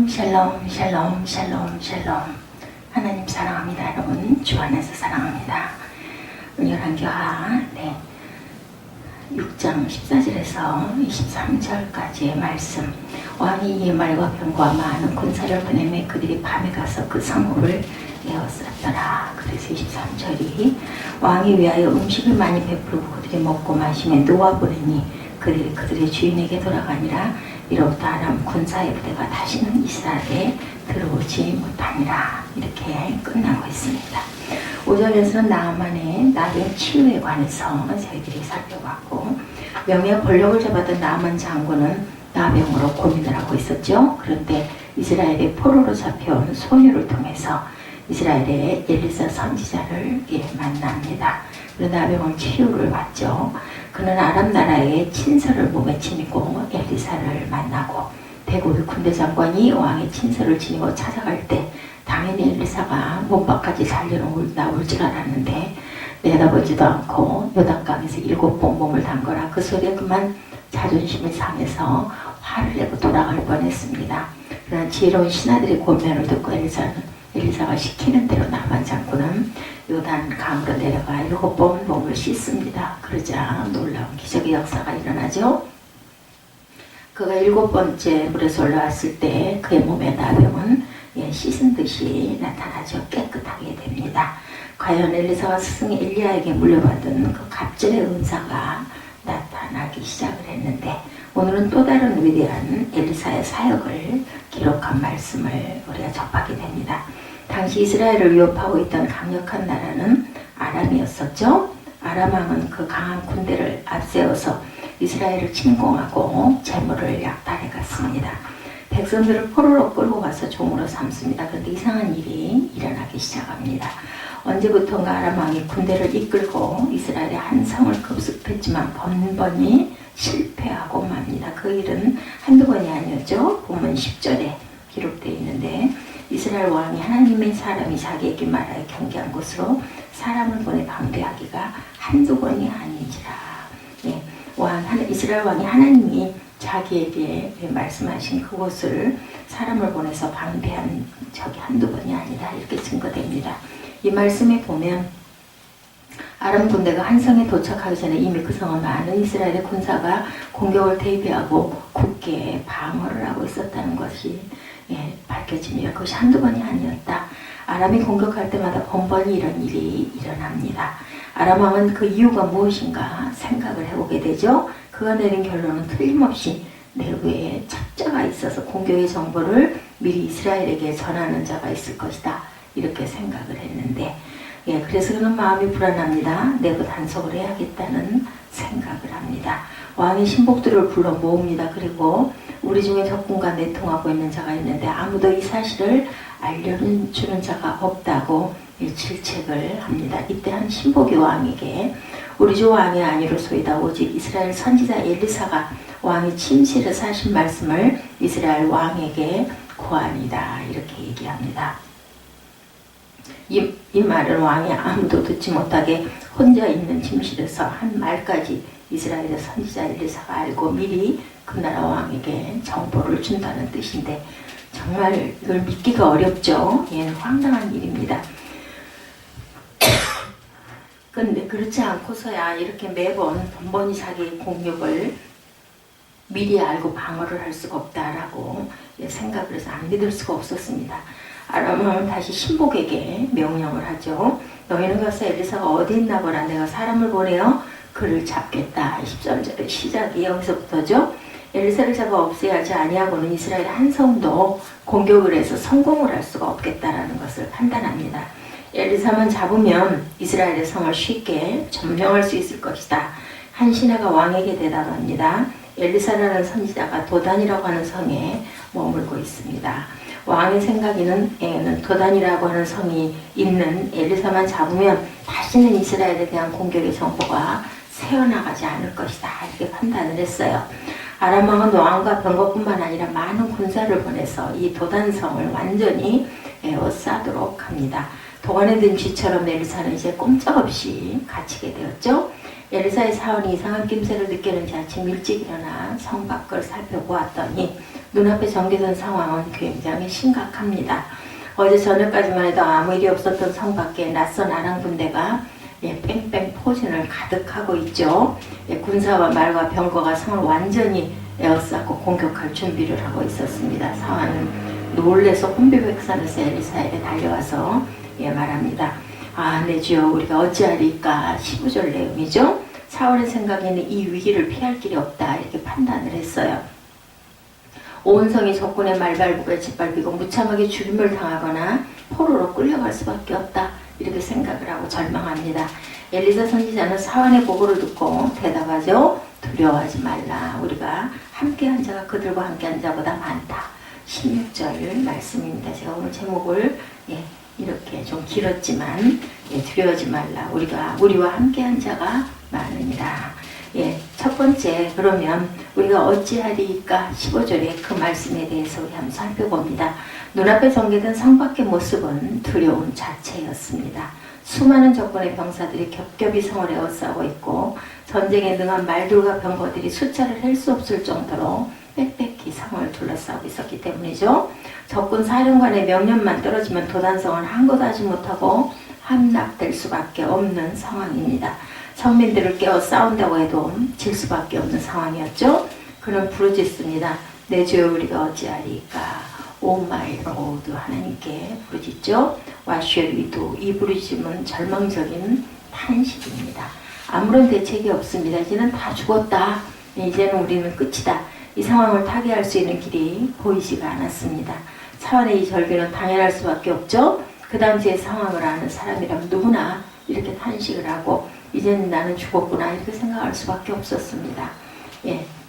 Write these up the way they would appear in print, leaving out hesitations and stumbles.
샬롬 샬롬 샬롬 샬롬 샬롬. 하나님 사랑합니다. 여러분 주 안에서 사랑합니다. 열왕기하 6장 14절에서 23절까지의 말씀. 왕이 이에 말과 병과 많은 군사를 보내매 그들이 밤에 가서 그 성읍을 에워쌌더라. 그래서 23절이 왕이 위하여 음식을 많이 베풀고 그들이 먹고 마시며 놓아보내니 그들이 그들의 주인에게 돌아가니라. 이로부터 아람 군사의 부대가 다시는 이스라엘에 들어오지 못하니라. 이렇게 끝나고 있습니다. 5절에서는 나아만의 나병 치유에 관해서 저희들이 살펴봤고, 명예 권력을 잡았던 나아만 장군은 나병으로 고민을 하고 있었죠. 그런데 이스라엘의 포로로 잡혀온 소녀를 통해서 이스라엘의 엘리사 선지자를 만납니다. 그리고 나병을 치유를 받죠. 그는 아람 나라의 친서를 몸에 지니고 엘리사를 만나고, 대국의 군대 장관이 왕의 친서를 지니고 찾아갈 때 당연히 엘리사가 몸밖까지 살려 나올 줄 알았는데 내다보지도 않고 요단강에서 7번 몸을 담거라. 그 소리에 그만 자존심이 상해서 화를 내고 돌아갈 뻔했습니다. 그러나 지혜로운 신하들의 권면을 듣고 엘리사가 시키는 대로 나만 장군은 요단 강으로 내려가 7번 몸을 씻습니다. 그러자 놀라운 기적의 역사가 일어나죠. 그가 7번째 물에서 올라왔을 때 그의 몸의 나병은 씻은 듯이 나타나죠. 깨끗하게 됩니다. 과연 엘리사와 스승 엘리야에게 물려받은 그 갑절의 은사가 나타나기 시작을 했는데, 오늘은 또 다른 위대한 엘리사의 사역을 기록한 말씀을 우리가 접하게 됩니다. 당시 이스라엘을 위협하고 있던 강력한 나라는 아람이었었죠. 아람 왕은 그 강한 군대를 앞세워서 이스라엘을 침공하고 재물을 약탈해 갔습니다. 백성들을 포로로 끌고 가서 종으로 삼습니다. 그런데 이상한 일이 일어나기 시작합니다. 언제부턴가 아람 왕이 군대를 이끌고 이스라엘의 한 성을 급습했지만 번번이 실패하고 맙니다. 그 일은 한두 번이 아니었죠. 본문 10절에 기록되어 있는데, 이스라엘 왕이 하나님의 사람이 자기에게 말하여 경계한 곳으로 사람을 보내 방비하기가 한두 번이 아니지라. 이스라엘 왕이 하나님이 자기에게 말씀하신 그곳을 사람을 보내서 방비한 적이 한두 번이 아니다. 이렇게 증거됩니다. 이 말씀에 보면 아람 군대가 한 성에 도착하기 전에 이미 그 성은 많은 이스라엘의 군사가 공격을 대비하고 굳게 방어를 하고 있었다는 것이 밝혀집니다. 그것이 한두 번이 아니었다. 아람이 공격할 때마다 번번이 이런 일이 일어납니다. 아람 왕은 그 이유가 무엇인가 생각을 해보게 되죠. 그가 내린 결론은 틀림없이 내부에 첩자가 있어서 공격의 정보를 미리 이스라엘에게 전하는 자가 있을 것이다. 이렇게 생각을 했는데, 그래서 그는 마음이 불안합니다. 내부 단속을 해야겠다는 생각을 합니다. 왕이 신복들을 불러 모읍니다. 그리고 우리 중에 적군과 내통하고 있는 자가 있는데 아무도 이 사실을 알려주는 자가 없다고 질책을 합니다. 이때 한 신복이 왕에게 우리 주 왕이 아니로소이다. 오직 이스라엘 선지자 엘리사가 왕이 침실에서 하신 말씀을 이스라엘 왕에게 구하니다. 이렇게 얘기합니다. 이 말은 왕이 아무도 듣지 못하게 혼자 있는 침실에서 한 말까지 이스라엘의 선지자 엘리사가 알고 미리 그 나라 왕에게 정보를 준다는 뜻인데, 정말 이걸 믿기가 어렵죠. 황당한 일입니다. 그런데 그렇지 않고서야 이렇게 매번 번번이 자기의 공격을 미리 알고 방어를 할 수가 없다라고 생각을 해서 안 믿을 수가 없었습니다. 아람은 다시 신복에게 명령을 하죠. 너희는 가서 엘리사가 어디 있나 보라. 내가 사람을 보내어 그를 잡겠다. 13절의 시작이 여기서부터죠. 엘리사를 잡아 없애야 하지 아니하고는 이스라엘 한 성도 공격을 해서 성공을 할 수가 없겠다라는 것을 판단합니다. 엘리사만 잡으면 이스라엘의 성을 쉽게 점령할 수 있을 것이다. 한 신하가 왕에게 대답합니다. 엘리사라는 선지자가 도단이라고 하는 성에 머물고 있습니다. 왕의 생각에는 도단이라고 하는 성이 있는 엘리사만 잡으면 다시는 이스라엘에 대한 공격의 정보가 새어나가지 않을 것이다. 이렇게 판단을 했어요. 아람 왕은 왕과 병거뿐만 아니라 많은 군사를 보내서 이 도단성을 완전히 에워싸도록 합니다. 도관에 든 쥐처럼 엘리사는 이제 꼼짝없이 갇히게 되었죠. 엘리사의 사원이 이상한 낌새를 느꼈는지 아침 일찍 일어나 성 밖을 살펴보았더니 눈앞에 전개된 상황은 굉장히 심각합니다. 어제 저녁까지만 해도 아무 일이 없었던 성 밖에 낯선 아랑 군대가 뺑뺑 포진을 가득하고 있죠. 군사와 말과 병거가 성을 완전히 에워싸고 공격할 준비를 하고 있었습니다. 사환은 놀래서 혼비백산에서 엘리사에게 달려와서 말합니다. 아, 내 주여, 우리가 어찌하리까? 15절 내용이죠. 사울의 생각에는 이 위기를 피할 길이 없다, 이렇게 판단을 했어요. 온 성이 적군의 말발굽에 짓밟히고 무참하게 죽임을 당하거나 포로로 끌려갈 수밖에 없다, 이렇게 생각을 하고 절망합니다. 엘리사 선지자는 사환의 보고를 듣고 대답하죠. 두려워하지 말라. 우리가 함께한 자가 그들과 함께한 자보다 많다. 16절 말씀입니다. 제가 오늘 제목을 이렇게 좀 길었지만 두려워하지 말라. 우리와 함께한 자가 많으니라. 첫 번째, 그러면 우리가 어찌하리까? 15절에 그 말씀에 대해서 우리 한번 살펴봅니다. 눈앞에 전개된 성 밖의 모습은 두려움 자체였습니다. 수많은 적군의 병사들이 겹겹이 성을 에워싸고 있고 전쟁에 능한 말들과 병거들이 숫자를 셀 수 없을 정도로 빽빽히 성을 둘러싸고 있었기 때문이죠. 적군 사령관의 명령만 떨어지면 도단성은 한 곳 하지 못하고 함락될 수밖에 없는 상황입니다. 성민들을 깨워 싸운다고 해도 질 수밖에 없는 상황이었죠. 그는 부르짖습니다. 내 주여, 우리가 어찌하리까? 오 마이 로드, 하나님께 부르짖죠. 와쉐리도, 이 부르짖음은 절망적인 탄식입니다. 아무런 대책이 없습니다. 이제는 다 죽었다. 이제는 우리는 끝이다. 이 상황을 타개할 수 있는 길이 보이지가 않았습니다. 사환의 이 절규는 당연할 수밖에 없죠. 그 당시의 상황을 아는 사람이라면 누구나 이렇게 탄식을 하고 이제는 나는 죽었구나, 이렇게 생각할 수밖에 없었습니다.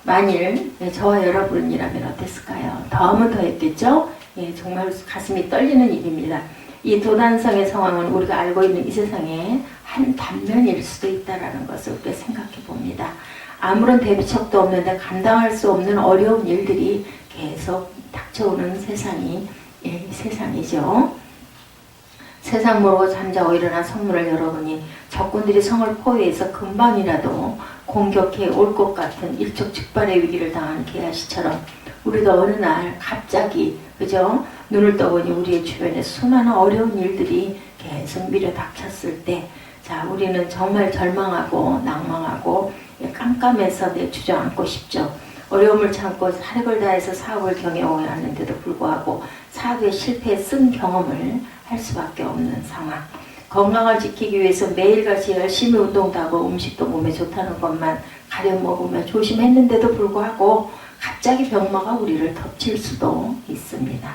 만일 저와 여러분이라면 어땠을까요? 더하면 더했겠죠? 정말 가슴이 떨리는 일입니다. 이 도단성의 상황은 우리가 알고 있는 이 세상의 한 단면일 수도 있다는 것을 우리가 생각해 봅니다. 아무런 대비책도 없는데 감당할 수 없는 어려운 일들이 계속 닥쳐오는 세상이 세상이죠. 세상 모르고 잠자고 일어난 성문을 열어보니 적군들이 성을 포위해서 금방이라도 공격해 올 것 같은 일촉즉발의 위기를 당한 게하시처럼 우리도 어느 날 갑자기 눈을 떠보니 우리의 주변에 수많은 어려운 일들이 계속 밀어 닥쳤을 때, 자, 우리는 정말 절망하고 낭망하고 깜깜해서 주저앉고 싶죠. 어려움을 참고 사력을 다해서 사업을 경영하는데도 불구하고 사업에 실패에 쓴 경험을 할 수밖에 없는 상황. 건강을 지키기 위해서 매일같이 열심히 운동도 하고 음식도 몸에 좋다는 것만 가려 먹으며 조심했는데도 불구하고 갑자기 병마가 우리를 덮칠 수도 있습니다.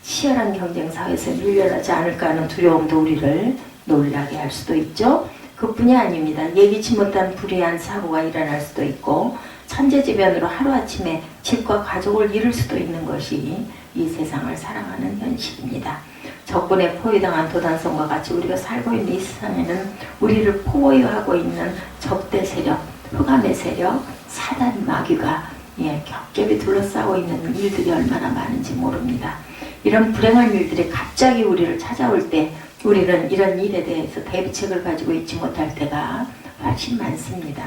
치열한 경쟁 사회에서 밀려나지 않을까 하는 두려움도 우리를 놀라게 할 수도 있죠. 그뿐이 아닙니다. 예기치 못한 불의한 사고가 일어날 수도 있고 천재지변으로 하루아침에 집과 가족을 잃을 수도 있는 것이 이 세상을 살아가는 현실입니다. 적군에 포위당한 도단성과 같이 우리가 살고 있는 이 세상에는 우리를 포위하고 있는 적대 세력, 흑암의 세력, 사단 마귀가 겹겹이 둘러싸고 있는 일들이 얼마나 많은지 모릅니다. 이런 불행한 일들이 갑자기 우리를 찾아올 때 우리는 이런 일에 대해서 대비책을 가지고 있지 못할 때가 훨씬 많습니다.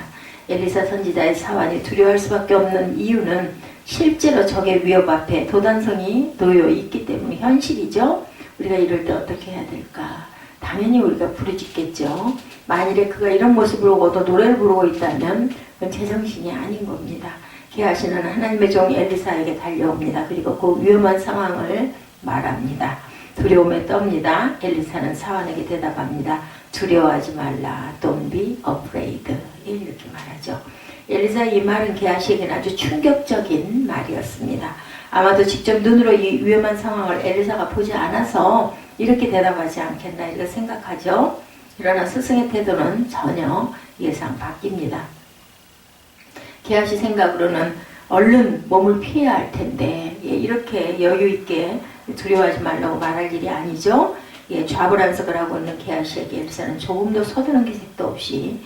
엘리사 선지자의 사환이 두려워할 수밖에 없는 이유는 실제로 적의 위협 앞에 도단성이 놓여 있기 때문에 현실이죠. 우리가 이럴 때 어떻게 해야 될까? 당연히 우리가 부르짖겠죠. 만일에 그가 이런 모습을 보고도 노래를 부르고 있다면 그건 제정신이 아닌 겁니다. 게하시는 하나님의 종 엘리사에게 달려옵니다. 그리고 그 위험한 상황을 말합니다. 두려움에 떱니다. 엘리사는 사환에게 대답합니다. 두려워하지 말라. Don't be afraid. 이렇게 말하죠. 엘리사의 이 말은 게하시에게는 아주 충격적인 말이었습니다. 아마도 직접 눈으로 이 위험한 상황을 엘리사가 보지 않아서 이렇게 대답하지 않겠나 이렇게 생각하죠. 그러나 스승의 태도는 전혀 예상 바뀝니다. 게하시 생각으로는 얼른 몸을 피해야 할 텐데 이렇게 여유 있게 두려워하지 말라고 말할 일이 아니죠. 좌불안석을 하고 있는 게하시에게 엘리사는 조금도 서두른 기색도 없이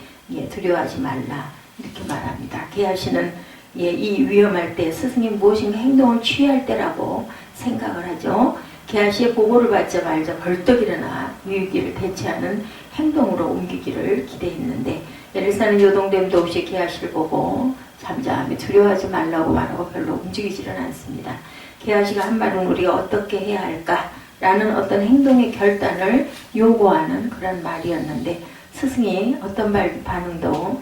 두려워하지 말라 이렇게 말합니다. 게하시는 이 위험할 때 스승이 무엇인가 행동을 취할 때라고 생각을 하죠. 게하시의 보고를 받자마자 벌떡 일어나 위기를 대처하는 행동으로 옮기기를 기대했는데 엘리사는 요동됨도 없이 게하시를 보고 잠잠히 두려워하지 말라고 말하고 별로 움직이지는 않습니다. 게하시가 한 말은 우리가 어떻게 해야 할까라는 어떤 행동의 결단을 요구하는 그런 말이었는데 스승이 어떤 반응도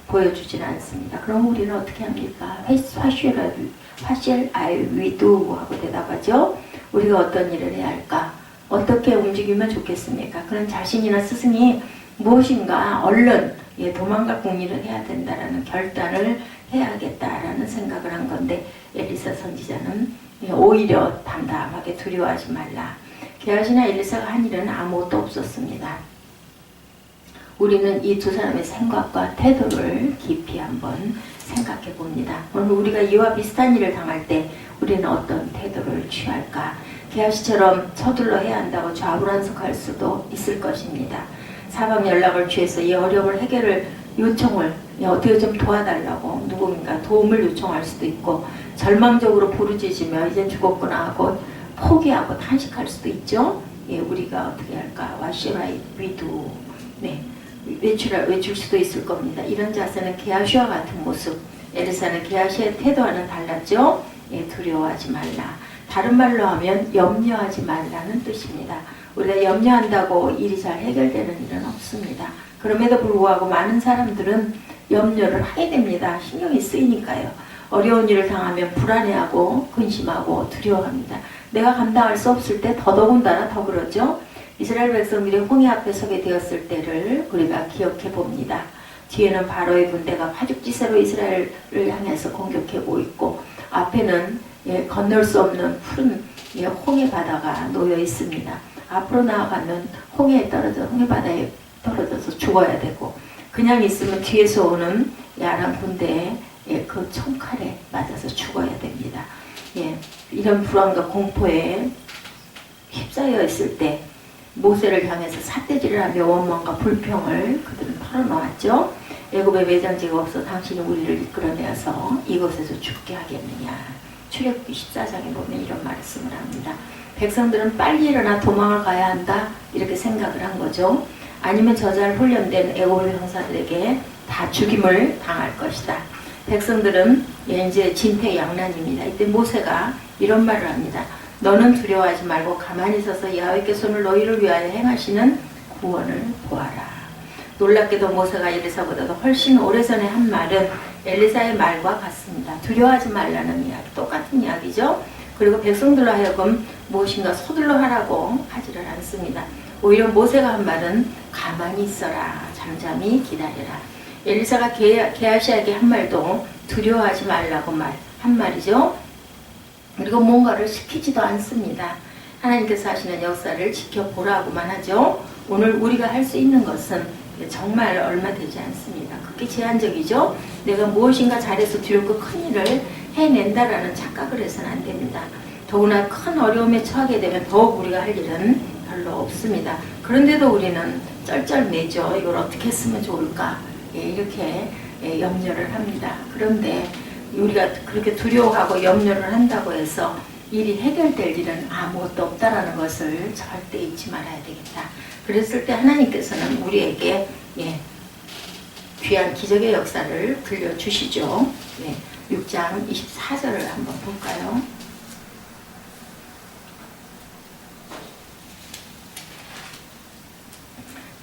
보여주지는 않습니다. 그럼 우리는 어떻게 합니까? What shall we do? 하고 대답하죠. 우리가 어떤 일을 해야 할까? 어떻게 움직이면 좋겠습니까? 그런 자신이나 스승이 무엇인가 얼른 도망갈 공리를 해야 된다라는 결단을 해야겠다라는 생각을 한 건데 엘리사 선지자는 오히려 담담하게 두려워하지 말라. 게하시나 엘리사가 한 일은 아무것도 없었습니다. 우리는 이 두 사람의 생각과 태도를 깊이 한번 생각해 봅니다. 오늘 우리가 이와 비슷한 일을 당할 때 우리는 어떤 태도를 취할까? 게하시처럼 서둘러 해야 한다고 좌불안석할 수도 있을 것입니다. 사방 연락을 취해서 이 어려움을 해결을 요청을 어떻게 좀 도와달라고 누군가 도움을 요청할 수도 있고 절망적으로 부르짖으며 이제 죽었구나 하고 포기하고 탄식할 수도 있죠. 우리가 어떻게 할까? What shall we do? 외출 수도 있을 겁니다. 이런 자세는 게하시와 같은 모습. 엘리사는 게하시의 태도와는 달랐죠. 두려워하지 말라. 다른 말로 하면 염려하지 말라는 뜻입니다. 우리가 염려한다고 일이 잘 해결되는 일은 없습니다. 그럼에도 불구하고 많은 사람들은 염려를 하게 됩니다. 신경이 쓰이니까요. 어려운 일을 당하면 불안해하고 근심하고 두려워합니다. 내가 감당할 수 없을 때 더더군다나 더 그러죠. 이스라엘 백성들이 홍해 앞에 서게 되었을 때를 우리가 기억해 봅니다. 뒤에는 바로의 군대가 파죽지세로 이스라엘을 향해서 공격하고 있고 앞에는 건널 수 없는 푸른 홍해 바다가 놓여 있습니다. 앞으로 나아가면 홍해 바다에 떨어져서 죽어야 되고 그냥 있으면 뒤에서 오는 야란 군대의 그 총칼에 맞아서 죽어야 됩니다. 이런 불안과 공포에 휩싸여 있을 때 모세를 향해서 삿대질을 하며 원망과 불평을 그들은 털어놓았죠. 애굽에 매장지가 없어 당신이 우리를 이끌어내어서 이곳에서 죽게 하겠느냐. 출애굽기 14장에 보면 이런 말씀을 합니다. 백성들은 빨리 일어나 도망을 가야 한다 이렇게 생각을 한 거죠. 아니면 저 잘 훈련된 애굽 형사들에게 다 죽임을 당할 것이다. 백성들은 이제 진퇴양난입니다. 이때 모세가 이런 말을 합니다. 너는 두려워하지 말고 가만히 서서 야훼께 오늘 너희를 위하여 행하시는 구원을 보아라. 놀랍게도 모세가 엘리사보다도 훨씬 오래전에 한 말은 엘리사의 말과 같습니다. 두려워하지 말라는 이야기, 똑같은 이야기죠. 그리고 백성들로 하여금 무엇인가 서둘러 하라고 하지를 않습니다. 오히려 모세가 한 말은 가만히 있어라, 잠잠히 기다려라. 엘리사가 게하시에게 한 말도 두려워하지 말라고 한 말이죠. 그리고 뭔가를 시키지도 않습니다. 하나님께서 하시는 역사를 지켜보라고만 하죠. 오늘 우리가 할 수 있는 것은 정말 얼마 되지 않습니다. 그게 제한적이죠. 내가 무엇인가 잘해서 뒤로 큰 일을 해낸다라는 착각을 해서는 안 됩니다. 더구나 큰 어려움에 처하게 되면 더욱 우리가 할 일은 별로 없습니다. 그런데도 우리는 쩔쩔매죠. 이걸 어떻게 했으면 좋을까? 이렇게 염려를 합니다. 그런데 우리가 그렇게 두려워하고 염려를 한다고 해서 일이 해결될 일은 아무것도 없다라는 것을 절대 잊지 말아야 되겠다. 그랬을 때 하나님께서는 우리에게 귀한 기적의 역사를 들려주시죠. 6장 24절을 한번 볼까요?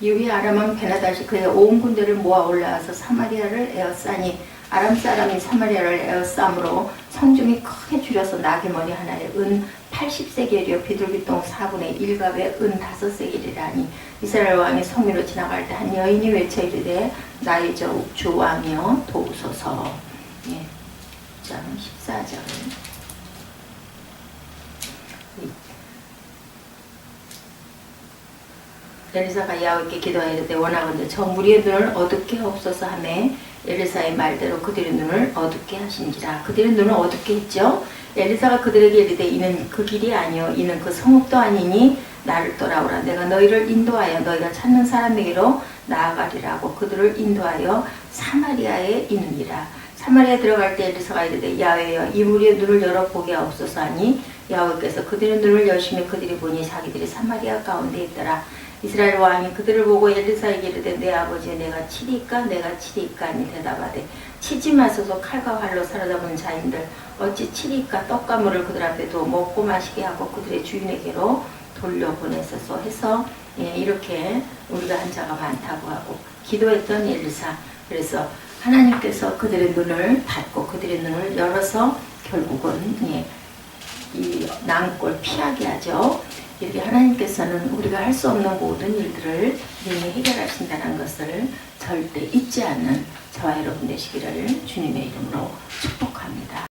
이후에 아람왕 베나다시 그의 온 군대를 모아 올라와서 사마리아를 에워싸니 아람 사람이 사마리아를 에워싸므로 성중이 크게 줄여서 나귀머리 하나에 은 80세겔이요 비둘기똥 4분의 1갑에 은 5세겔이라니 이스라엘 왕이 성 위로 지나갈 때 한 여인이 외쳐 이르되 나의 주 왕이여 도우소서. 6장 14절. 엘리사가 야훼께 기도하여 이르되 원하건대 저 무리의 눈을 어둡게 하옵소서 하며 엘리사의 말대로 그들의 눈을 어둡게 하신지라. 그들의 눈을 어둡게 했죠. 엘리사가 그들에게 이르되 이는 그 길이 아니요 이는 그 성읍도 아니니 나를 따라오라. 내가 너희를 인도하여 너희가 찾는 사람에게로 나아가리라고 그들을 인도하여 사마리아에 이르니라. 사마리아에 들어갈 때 엘리사가 이르되 야훼여 이 무리의 눈을 열어보게 하옵소서 하니 야훼께서 그들의 눈을 여시며 그들이 보니 자기들이 사마리아 가운데 있더라. 이스라엘 왕이 그들을 보고 엘리사에게 이르되 내 아버지 내가 치리까 내가 치리까 하니 대답하되 치지 마소서 칼과 활로 사로잡은 자인들 어찌 치리까 떡과 물을 그들 앞에 두어 먹고 마시게 하고 그들의 주인에게로 돌려보내소서 해서 이렇게 우리가 한 자가 많다고 하고 기도했던 엘리사. 그래서 하나님께서 그들의 눈을 닫고 그들의 눈을 열어서 결국은 이 낭골 피하게 하죠. 이렇게 하나님께서는 우리가 할 수 없는 모든 일들을 이미 해결하신다는 것을 절대 잊지 않는 저와 여러분 되시기를 주님의 이름으로 축복합니다.